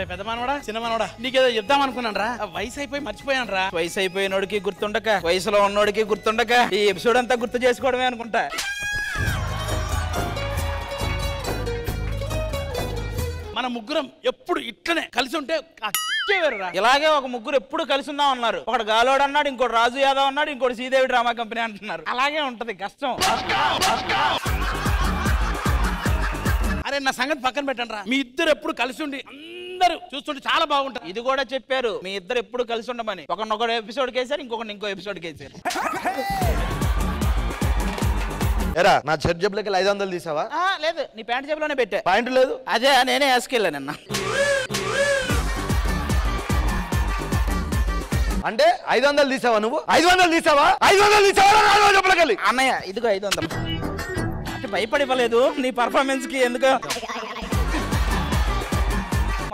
అరే పెద్ద మనవడా చిన్న మనవడా నీకేదో చెప్దాం అనుకున్నాను రా. వయసు అయిపోయి మర్చిపోయాను రా. వయసు అయిపోయినోడికి గుర్తుండక వయసులో ఉన్నోడికి గుర్తుండక ఈ ఎపిసోడ్ అంతా గుర్తు చేసుకోవడమే అనుకుంటా. మన ముగ్గురం ఎప్పుడు ఇట్లనే కలిసి ఉంటే ఇలాగే ఒక ముగ్గురు ఎప్పుడు కలిసి ఉందాం అన్నారు. ఒకడు గాలోడు అన్నాడు, ఇంకోటి రాజు యాదవ్ అన్నాడు, ఇంకోటి శ్రీదేవి డ్రామా కంపెనీ అంటున్నారు. అలాగే ఉంటది కష్టం. అరే నా సంగతి పక్కన పెట్టండి రా. మీ ఇద్దరు ఎప్పుడు కలిసి ఉండి అందరూ చూస్తుంటే చాలా బాగుంటారు. ఇది కూడా చెప్పారు మీ ఇద్దరు ఎప్పుడు కలిసి ఉండమని. ఒకడు ఎపిసోడ్ కేసారు, ఇంకొకటి ఇంకో ఎపిసోడ్ కేసారు. ఎరా నా షర్ట్ జేబులోకి 500 తీసావా? లేదు, నీ ప్యాంట్ జేబులోనే పెట్టా. పాయింట్ లేదు. అదే నేనే వేసుకెళ్ళా నిన్న. అంటే 500 తీసావా నువ్వు? 500 తీసావా? 500 తీసావా జేబులోకి? అన్నయ్య ఇదిగో 500. అంటే భయపడివ్వలేదు నీ పర్ఫార్మెన్స్ కి. ఎందుకు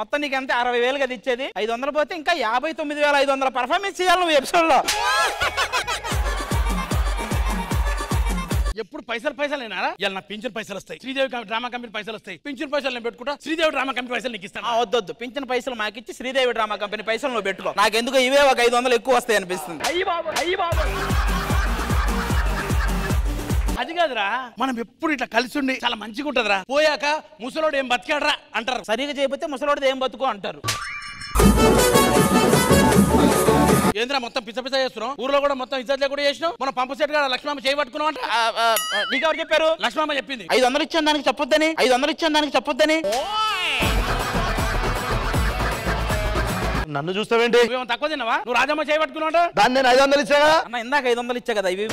మొత్తం నీకు అంతే 60,000 కదా ఇచ్చేది. 500 పోతే ఇంకా 59,500 పర్ఫార్మెన్స్ చేయాలి నువ్వు ఎపిసోడ్ లో. ఎప్పుడు పైసలు నేనారా? ఇలా నా పింఛన్ పైసలు వస్తాయి, శ్రీదేవి డ్రామా కంపెనీ పైసలు వస్తాయి. పింఛన్ పైసలు నేను పెట్టుకుంటా, శ్రీదేవి డ్రామా కంపెనీ పైసలు నీకు ఇస్తాను. వద్దొద్దు, పింఛన్ పైసలు మాకిచ్చి శ్రీదేవి డ్రామా కంపెనీ పైసలు నువ్వు పెట్టుకో. నాకెందుకు ఇవే ఒక 500 ఎక్కువ వస్తాయి అనిపిస్తుంది. అది కాదురా, మనం ఎప్పుడు ఇట్లా కలిసి ఉండి చాలా మంచిగా ఉంటదిరా. పోయాక ముసలోడు ఏం బతికాడరా అంటారు. సరిగా చేయకపోతే ముసలోడిది ఏం బతుకో అంటారు. ఏంద్రా మొత్తం పిచ్చ చేస్తున్నాం? ఊర్లో కూడా మొత్తం ఇజ్జత్ లేకుండా చేసినావు. మనం పంపు సెట్ గా లక్ష్మమ్మ చేయబట్టుకున్నావు అంట. నీకెవరు చెప్పారు? లక్ష్మమ్మ చెప్పింది. 500 ఇచ్చాను దానికి చెప్పొద్దని. 500 ఇచ్చాను దానికి చెప్పొద్దని. నన్ను చూస్తావేంటి? నువ్వేమో తక్కువ తిన్నావా? నువ్వు రాజమ్మ చేయబట్టుకున్నావు అంట. దాన్ని నేను 500 ఇచ్చాగా అన్న. ఇందాక 500 ఇచ్చా కదా. ఇవి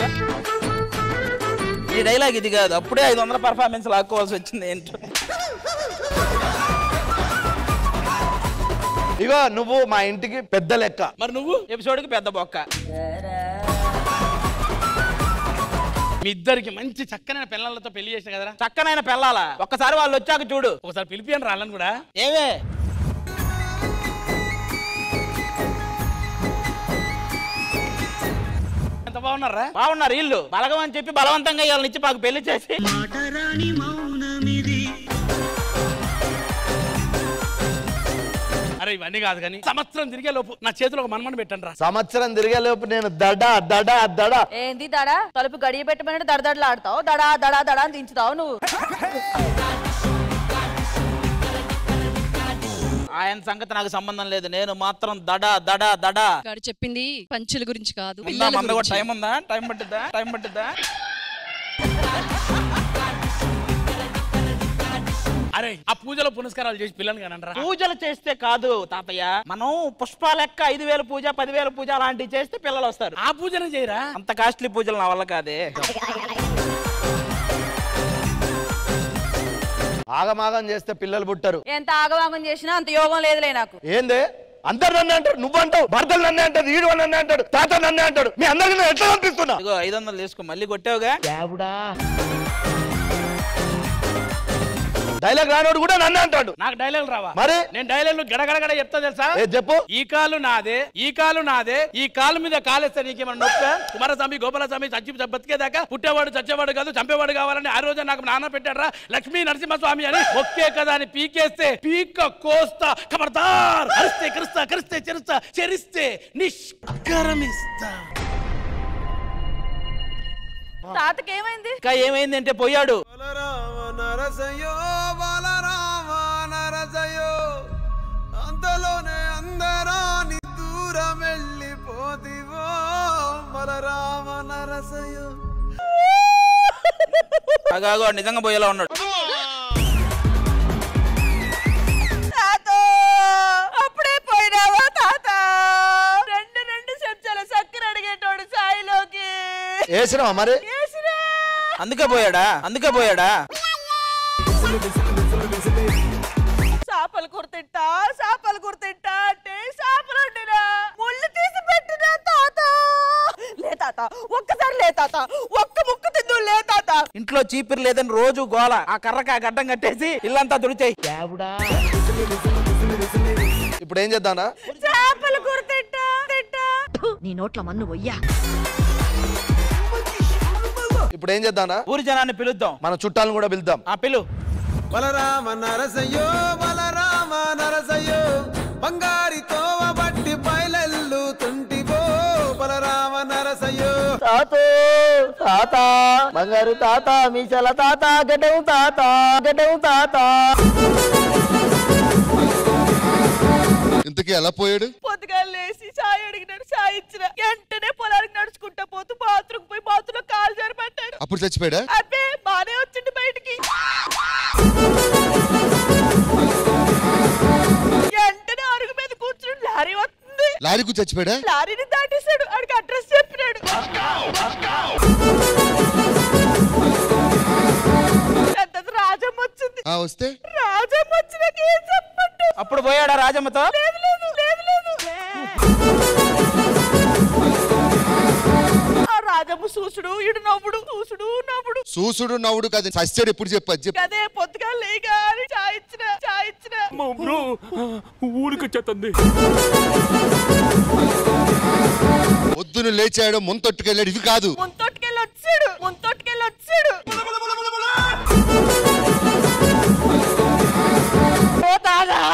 ఈ డైలాగ్ ఇది కాదు. అప్పుడే 500 పర్ఫార్మెన్స్ లాక్కోవాల్సి వచ్చింది ఏంటో. ఇగో నువ్వు మా ఇంటికి పెద్ద లెక్క. మరి నువ్వు ఎపిసోడ్కి పెద్ద బొక్క. మీ ఇద్దరికి మంచి చక్కనైన పిల్లలతో పెళ్లి చేసిన కదరా. చక్కనైన పిల్లాలా? ఒక్కసారి వాళ్ళు వచ్చాక చూడు. ఒకసారి పిలిపియను రాళ్ళని కూడా. ఏవే ఎంత బాగున్నారా? బాగున్నారు. ఇల్లు బలగం అని చెప్పి బలవంతంగా వీళ్ళని ఇచ్చి మాకు పెళ్లి చేసి. అరే ఇవన్నీ కాదు కానీ సంవత్సరం తిరిగే లోపు నా చేతిలో ఒక మన్మని పెట్టండి రా. సంవత్సరం తిరిగే లోపు నేను దడా దడా దడా. ఏంది దడా? తలుపు గడియ పెట్టమని దడదడలు ఆడతావు. దడా దడా దడా అని దించుతావు నువ్వు. ఆయన సంగతి నాకు సంబంధం లేదు. నేను మాత్రం దడా దడా దడా. చెప్పింది పంచుల గురించి కాదు. టైం ఉందా? టైం పట్టిద్దా? అరే ఆ పూజలో పునస్కారాలు చేసి పిల్లలు కానంటారా? పూజలు చేస్తే కాదు తాతయ్య, మనం పుష్పాలెక్క 5,000 పూజ 10,000 పూజ అలాంటివి చేస్తే పిల్లలు వస్తారు. ఆ పూజనే చేయరా? అంత కాస్ట్లీ పూజలు నా వల్ల కాదే. ఆగమాగం చేస్తే పిల్లలు పుట్టరు. ఎంత ఆగవాగం చేసినా అంత యోగం లేదులే నాకు. ఏందే అందరు నన్నే అంటారు, నువ్వు అంటావు, భర్తలు నన్నే అంటారు, ఈడు నన్నే అంటాడు, తాత నన్నే అంటాడు. మీ అందరికీ నేను ఎట్లా అనిపిస్తున్నా? ఇగో 500 తీసుకో. మళ్ళీ కొట్టావుగా. డైలాగ్ రానోడు కూడా నన్నే అంటాడు. నాకు డైలాగ్ రావా? మరి నేను డైలాగ్ గడగడగడ చెప్తా తెలుసా? చెప్పు. ఈ కాలు నాదే, ఈ కాలు నాదే, ఈ కాలు మీద కాలేస్తే నీకేమన్నా నొప్ప? కుమారస్వామి గోపాలస్వామి చచ్చి బతికేదాకా పుట్టేవాడు చచ్చేవాడు కాదు చంపేవాడు కావాలని ఆ రోజు నాకు నాన్న పెట్టారా లక్ష్మీ నరసింహస్వామి అని. ఒకే కదా అని పీకేస్తే పీక కోస్తా. ఖబర్దార్! అరిస్తే కరుస్తా, కరిస్తే చెరుస్తా, చెరిస్తే నిష్కరమిస్తా. తాతకి ఏమైంది? ఇంకా ఏమైంది అంటే పోయాడు. అంతలోనే అందరాని దూరం వెళ్ళిపోతివో బలరామ నరసయో. అగాగో నిజంగా పోయేలా ఉన్నాడు. అప్పుడే పోయినావా తాత? రెండు చెంచాల చక్కెర అడిగేటోడు సాయిలోకి వేసినావా? మరి అందుకే పోయాడా? చేపలు కుర్తింటా అంటే చేపలు వండినా ముళ్ళు తీసి పెట్టినా తాత. లే తాత, ఒక్కసారి లే తాత, ఒక్క ముక్క తిందు లే తాత. ఇంట్లో చీపిరి లేదని రోజు గోల. ఆ కర్రకి ఆ గడ్డం కట్టేసి ఇల్లంతా తుడిచేయి. ఇప్పుడు ఏం చేద్దాంరా? చేపలు కుర్తింటా. నీ నోట్ల మన్ను వయ్యా. ఇప్పుడు ఏం చేద్దాంరా? ఊరి జనాన్ని పిలుద్దాం, మన చుట్టాలను కూడా పిలుద్దాం. పిలు. బలరామ నరసయ్యో, బలరామ నరసయ్యో. బంగారి తోవ బట్టి బయలెల్లుతుంటివో బలరామ నరసయ్యో. తాతో తాత బంగారు తాత మీసల తాత గడ్డం తాత గడ్డం తాత. ఇంతకీ ఎలా పోయాడు? పొద్దుగా లేచి చాయ్ అడిగినాడు, చాయ్ ఇచ్చిన వెంటనే పొలానికి నడుచుకుంటా పోతూ బాత్రూమ్ పోయి బాత్రూమ్ లో కాలు జారిపడ్డాడు. అప్పుడు చచ్చిపోయాడా? అబ్బే బానే వచ్చిండు బయటికి. వెంటనే అరుగు మీద కూర్చుని లారీ వస్తుంది. లారీకు చచ్చిపోయాడా? లారీని దాటేశాడు. ఆడికి అడ్రస్ చెప్పినాడు. రాజమ్మ వచ్చింది. వస్తే రాజమ్మ వచ్చినాక ఏం చెప్పట్టు. అప్పుడు పోయాడా రాజమ్మతో? లేదు లేదు లేదు లేదు. ఆ రాజమ్మ చూసుడు ఇడు నవ్వుడు, చూసుడు నవ్వుడు. చూసుడు నవ్వుడు కాదు, సస్యాడు ఎప్పుడు చెప్పు. అదే పొద్దుగా లేగా చాయ్ ఇచ్చిన చాయ్ ఇచ్చిన ఊరికొచ్చేస్తుంది. పొద్దున లేచాడు, ముంతొట్టుకెళ్ళాడు. ఇవి కాదు, ముంతొట్టుకెళ్ళి వచ్చాడు, ముంతొట్టుకెళ్ళి వచ్చాడు.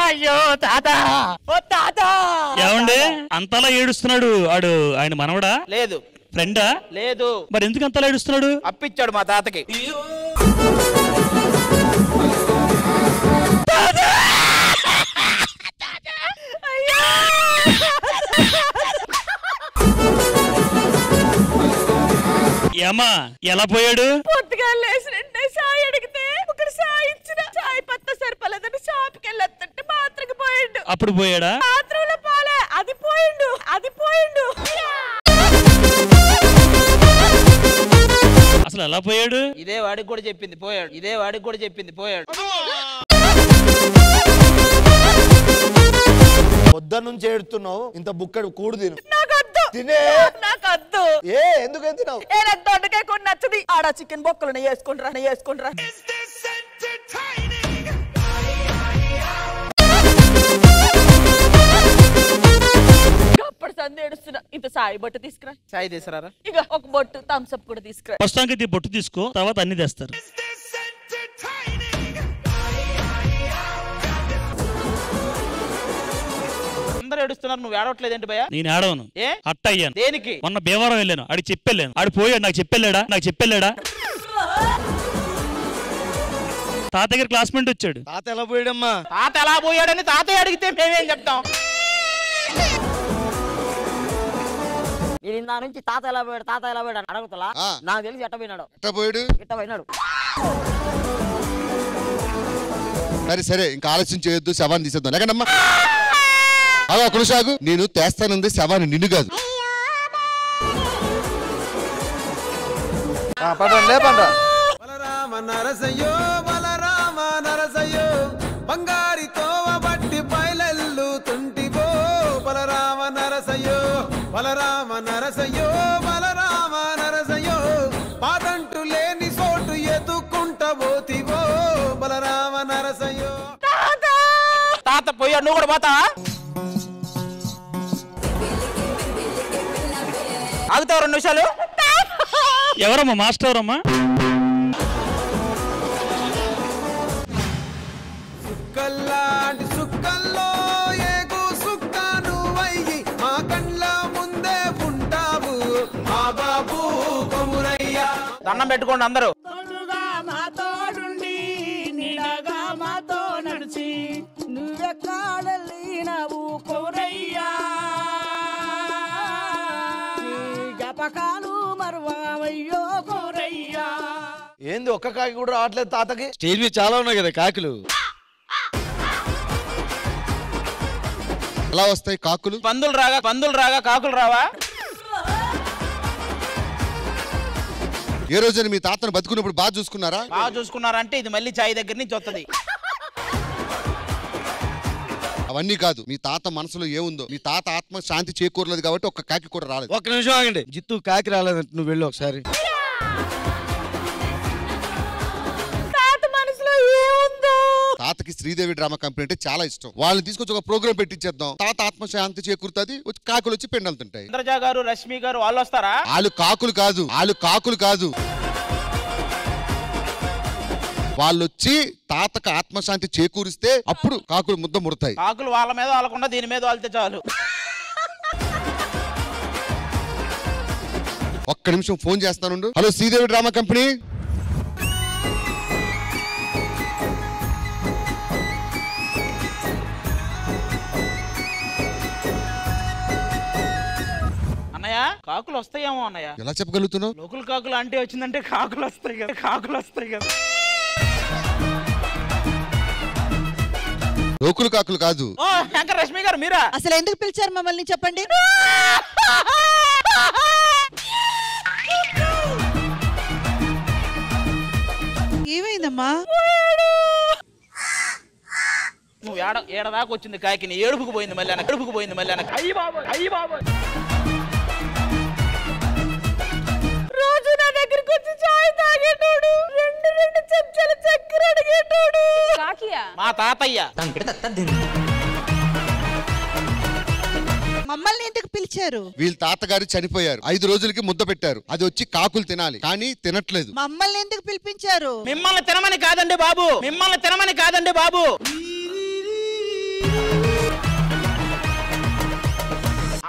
అయ్యో తాత ఓ తాత. ఏమండి అంతలా ఏడుస్తున్నాడు? ఆడు ఆయన మనవడా? లేదు. ఫ్రెండా? లేదు. మరి ఎందుకు అంతలా ఏడుస్తున్నాడు? అప్పిచ్చాడు మా తాతకి. ఏమా ఎలా పోయాడు? పొద్దుగా లేచి సాయి అడిగితే ఒకటి సాయి ఇచ్చిన సాయి పత్త సరిపోలేదని షాప్కి వెళ్ళొస్తుంటే మాత్రకి పోయిండు. అప్పుడు పోయాడా? మాత్రంలో పోలే, అది పోయిండు, అది పోయిండు. అసలు ఎలా పోయాడు? ఇదే వాడికి కూడా చెప్పింది పోయాడు. ఇదే వాడికి కూడా చెప్పింది పోయాడు. పొద్దున్న నుంచి ఏడుతున్నావు, ఇంత బుక్కడు కూడు తిను. నాకొద్దు, తినే. నాకొద్దు. ఏ ఎందుకు తిన్నావు? ఏ నాకు దొండకాయ కొన్ని నచ్చది. ఆడ చికెన్ బొక్కలు వేసుకుంటారా, వేసుకుంటారా. అప్పుడు సంది ఏడుస్తున్నా. ఇంత సాయి బొట్టు తీసుకురా. సాయి తీసుకురారా. ఇక ఒక బొట్టు థమ్స్ అప్ కూడా తీసుకురా. ప్రస్తుతానికి బొట్టు తీసుకో, తర్వాత అన్ని తెస్తారు. అందరూ ఏడుస్తున్నారు, నువ్వు ఏడవట్లేదేంటి భయ్యా? నేను ఏడవను. ఏ అట్ట అయ్యాను. దేనికి? మొన్న భీమవరం వెళ్ళాను, ఆడికి చెప్పెళ్ళాను. ఆడు పోయాడు, నాకు చెప్పెళ్ళాడా? నాకు చెప్పెళ్ళాడా? తాత దగ్గర క్లాస్మేట్ వచ్చాడు. తాత ఎలా పోయాడమ్మా? తాత ఎలా పోయాడని తాతయ్య అడిగితే మేమేం చెప్తాం? నేను ఇందా నుంచి తాత ఎలా పోయాడు, తాత ఎలా పోయాడు అని అడుగుతలా. నాకు తెలిసి ఎట్ట పోయినాడు. ఎట్లా పోయాడు? ఎట్ట పోయినాడు. సరే సరే, ఇంకా ఆలస్యం చేయొద్దు, శవాన్ని తీసేద్దాం. లేకండమ్మా అలా కొనసాగు. నేను తెస్తానుంది శవాన్ని, నిన్ను కాదు. లేపండి. బలరామ నరసయ్యో బలరామ నరసయ్యో బంగారి తోవ బట్టి బయలెల్లుతుంటివో బలరామ నరసయ్యో బలరామ నరసయ్యో బలరామ నరసయ్యో పాదంటు లేని సోటు ఎదుకుంటబోతివో బలరామ నరసయ్యో. తాత పోయాడు, నువ్వు కూడా పోతా? ఆగుతావు 2 నిమిషాలు? ఎవరమ్మా మాస్టర్? ఎవరమ్మా? సుక్కల్లాంటి సుక్కల్లో ఏగు సుక్క నువ్వయ్యి మా కండ్ల ముందే ఉంటావు మా బాబు కొమురయ్యా. దండం పెట్టుకోండి అందరూ. నువ్వెక్కడెళ్ళినవు కొరయ్యా, జ్ఞాపకాలు మరువయ్యో కొరయ్యా. ఏంది ఒక్క కాకి కూడా రావట్లేదు తాతకి? స్టేజ్ మీద చాలా ఉన్నాయి కదా కాకులు. ఎలా వస్తాయి కాకులు? పందులు రాగా కాకులు రావా? ఏ రోజైనా మీ తాతను బతుకున్నప్పుడు బాగా చూసుకున్నారా? బాగా చూసుకున్నారంటే ఇది మళ్ళీ చాయ్ దగ్గర నుంచి వస్తుంది. అవన్నీ కాదు, మీ తాత మనసులో ఏముందో. మీ తాత ఆత్మ శాంతి చేకూరలేదు కాబట్టి ఒక్క కాకి కూడా రాలేదు. ఒక్క నిమిషం ఆగండి. జిత్తు కాకి రాలేదంట, నువ్వు వెళ్ళు ఒకసారి. తాత మనసులో ఏముందో? తాతకి శ్రీదేవి డ్రామా కంపెనీ అంటే చాలా ఇష్టం. వాళ్ళని తీసుకొచ్చి ఒక ప్రోగ్రామ్ పెట్టించేద్దాం. తాత ఆత్మ శాంతి చేకూరుతుంది, కాకులు వచ్చి పెండలు తింటాయి. ఇంద్రజా గారు, రష్మి గారు వాళ్ళు వస్తారా? వాళ్ళు కాకులు కాదు, వాళ్ళు కాకులు కాదు. వాళ్ళు వచ్చి తాతకు ఆత్మశాంతి చేకూరిస్తే అప్పుడు కాకులు ముద్ద ముడతాయి. కాకులు వాళ్ళ మీద వాళ్ళకుండా దీని మీద వాళ్తే చాలు. ఒక్క నిమిషం ఫోన్ చేస్తాను. Hello Sridevi drama company. అన్నయ్య కాకులు వస్తాయేమో అన్నయ్య. ఎలా చెప్పగలుగుతున్నావు? లోకల్ కాకులు అంటే వచ్చిందంటే కాకులు వస్తాయి కదా, కాకులు వస్తాయి కదా. లోకులు కాకులు కాదు. శంకర్ రష్మి గారు మీరా? అసలు ఎందుకు పిలిచారు మమ్మల్ని చెప్పండి. ఏమైందమ్మా? నువ్వు ఏడదాకా వచ్చింది కాకిని ఏడుపుకు పోయింది మళ్ళీ ఏడుపుకు పోయింది మళ్ళీ. అయ్యి బాబు అయ్యి బాబు. రోజు నా దగ్గరికి వచ్చి చాయ్ తాగేటోడు, రెండు చెంచాల చక్కెర అడిగేటోడు. కాకియా? మా తాతయ్య. మమ్మల్ని ఎందుకు పిలిచారు? వీళ్ళ తాతగారు చనిపోయారు, 5 రోజులకి ముద్ద పెట్టారు. అది వచ్చి కాకులు తినాలి కానీ తినట్లేదు. మమ్మల్ని ఎందుకు పిలిపించారు? మిమ్మల్ని తినమని కాదండి బాబు, మిమ్మల్ని తినమని కాదండి బాబు.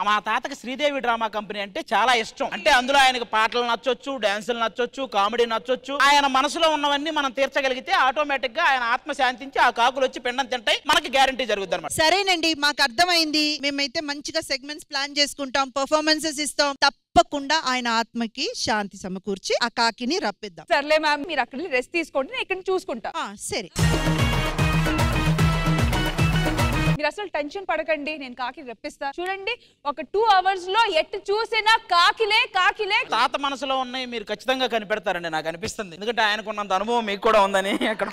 మా తాతకి శ్రీదేవి డ్రామా కంపెనీ అంటే చాలా ఇష్టం. అంటే అందులో ఆయనకు పాటలు నచ్చొచ్చు, డాన్సులు నచ్చొచ్చు, కామెడీ నచ్చొచ్చు. ఆయన మనసులో ఉన్నవన్నీ మనం తీర్చగలిగితే ఆటోమేటిక్ గా ఆయన ఆత్మ శాంతించి ఆ కాకులు వచ్చి పిండం తింటాయి, మనకి గ్యారంటీ జరుగుతుంది అన్నమాట. సరేనండి, మాకు అర్థమైంది. మేమైతే మంచిగా సెగ్మెంట్స్ ప్లాన్ చేసుకుంటాం, పర్ఫార్మెన్సెస్ ఇస్తాం. తప్పకుండా ఆయన ఆత్మకి శాంతి సమకూర్చి ఆ కాకిని రప్పిద్దాం. సర్లే మ్యామ్, మీరు అక్కడ రెస్ట్ తీసుకోండి, నేను ఇక్కడ చూసుకుంటా. సరే, మీరు అసలు టెన్షన్ పడకండి, నేను కాకి రప్పిస్తా. చూడండి, ఒక 2 hours లో ఎట్టు చూసినా కాకిలే కాకిలే. తాత మనసులో ఉన్నాయి మీరు ఖచ్చితంగా కనిపెడతారండి నాకు అనిపిస్తుంది. ఎందుకంటే ఆయనకున్నంత అనుభవం మీకు కూడా ఉందని అక్కడ.